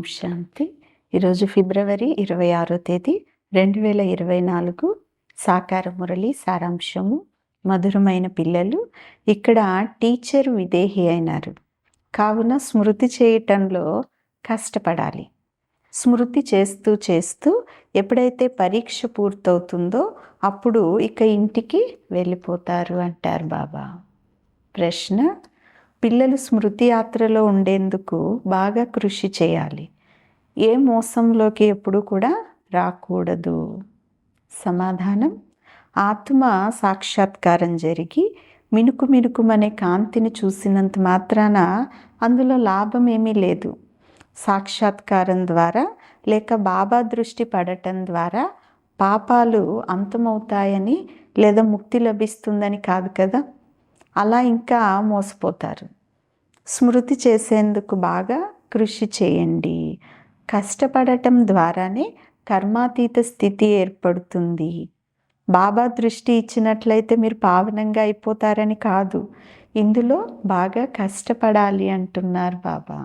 శాంతి. ఈరోజు ఫిబ్రవరి 26వ తేదీ 2024. సాకార మురళి సారాంశము. మధురమైన పిల్లలు, ఇక్కడ టీచర్ విదేహి అయినారు కావున స్మృతి చేయటంలో కష్టపడాలి. స్మృతి చేస్తూ చేస్తూ ఎప్పుడైతే పరీక్ష పూర్తవుతుందో అప్పుడు ఇక ఇంటికి వెళ్ళిపోతారు అంటారు బాబా. ప్రశ్న: పిల్లలు స్మృతి యాత్రలో ఉండేందుకు బాగా కృషి చేయాలి. ఏ మోసంలోకి ఎప్పుడు కూడా రాకూడదు. సమాధానం: ఆత్మ సాక్షాత్కారం జరిగి మినుకు మినుకుమనే కాంతిని చూసినంత మాత్రాన అందులో లాభం ఏమీ లేదు. సాక్షాత్కారం ద్వారా లేక బాబా దృష్టి పడటం ద్వారా పాపాలు అంతమవుతాయని లేదా ముక్తి లభిస్తుందని కాదు కదా. అలా ఇంకా మోసపోతారు. స్మృతి చేసేందుకు బాగా కృషి చేయండి. కష్టపడటం ద్వారానే కర్మాతీత స్థితి ఏర్పడుతుంది. బాబా దృష్టి ఇచ్చినట్లయితే మీరు పావనంగా అయిపోతారని కాదు, ఇందులో బాగా కష్టపడాలి అంటున్నారు బాబా.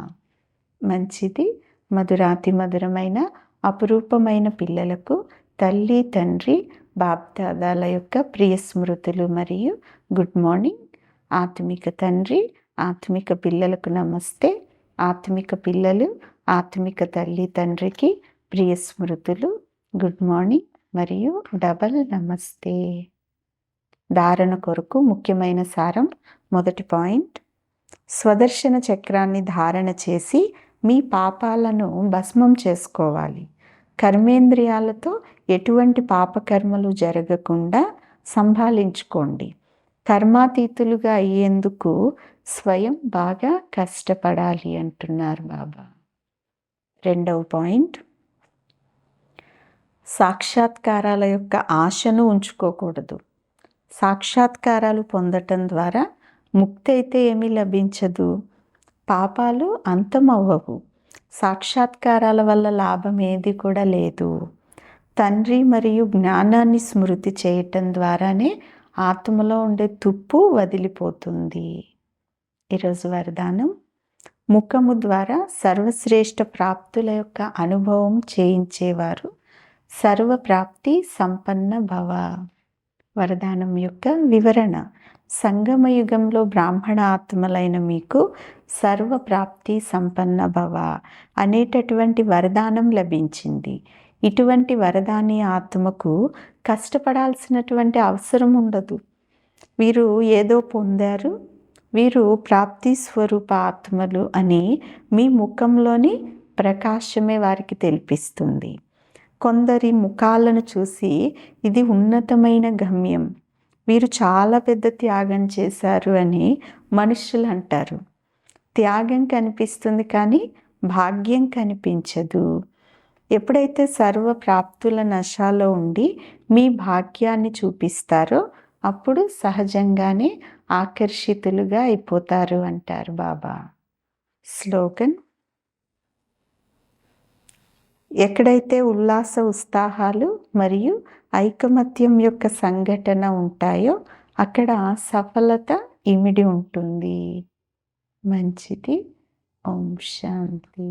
మంచిది. మధురాతి మధురమైన అపురూపమైన పిల్లలకు తల్లి తండ్రి బాప్దాదాల యొక్క ప్రియ స్మృతులు మరియు గుడ్ మార్నింగ్. ఆత్మిక తండ్రి ఆత్మిక పిల్లలకు నమస్తే. ఆత్మిక పిల్లలు ఆత్మిక తల్లి తండ్రికి ప్రియ స్మృతులు, గుడ్ మార్నింగ్ మరియు డబల్ నమస్తే. ధారణ కొరకు ముఖ్యమైన సారం. మొదటి పాయింట్: స్వదర్శన చక్రాన్ని ధారణ చేసి మీ పాపాలను భస్మం చేసుకోవాలి. కర్మేంద్రియాలతో ఎటువంటి పాపకర్మలు జరగకుండా సంభాళించుకోండి. కర్మాతీతులుగా అయ్యేందుకు స్వయం బాగా కష్టపడాలి అంటున్నారు బాబా. రెండవ పాయింట్: సాక్షాత్కారాల యొక్క ఆశను ఉంచుకోకూడదు. సాక్షాత్కారాలు పొందటం ద్వారా ముక్తి అయితే ఏమీ లభించదు, పాపాలు అంతమవ్వవు. సాక్షాత్కారాల వల్ల లాభం ఏది కూడా లేదు. తండ్రి మరియు జ్ఞానాన్ని స్మృతి చేయటం ద్వారానే ఆత్మలో ఉండే తుప్పు వదిలిపోతుంది. ఈరోజు వరదానం: ముఖము ద్వారా సర్వశ్రేష్ఠ ప్రాప్తుల యొక్క అనుభవం చేయించేవారు సర్వప్రాప్తి సంపన్న భవ. వరదానం యొక్క వివరణ: సంగమయుగంలో బ్రాహ్మణ ఆత్మలైన మీకు సర్వప్రాప్తి సంపన్న భవ అనేటటువంటి వరదానం లభించింది. ఇటువంటి వరదాని ఆత్మకు కష్టపడాల్సినటువంటి అవసరం ఉండదు. వీరు ఏదో పొందారు, వీరు ప్రాప్తి స్వరూప ఆత్మలు అని మీ ముఖంలోని ప్రకాశమే వారికి తెలిపిస్తుంది. కొందరి ముఖాలను చూసి ఇది ఉన్నతమైన గమ్యం, వీరు చాలా పెద్ద త్యాగం చేశారు అని మనుషులు అంటారు. త్యాగం కనిపిస్తుంది కానీ భాగ్యం కనిపించదు. ఎప్పుడైతే సర్వ ప్రాప్తుల నశాలో ఉండి మీ భాగ్యాన్ని చూపిస్తారో అప్పుడు సహజంగానే ఆకర్షితులుగా అయిపోతారు అంటారు బాబా. స్లోగన్: ఎక్కడైతే ఉల్లాస ఉత్సాహాలు మరియు ఐకమత్యం యొక్క సంఘటన ఉంటాయో అక్కడ సఫలత ఇమిడి ఉంటుంది. మంచిది. ఓం శాంతి.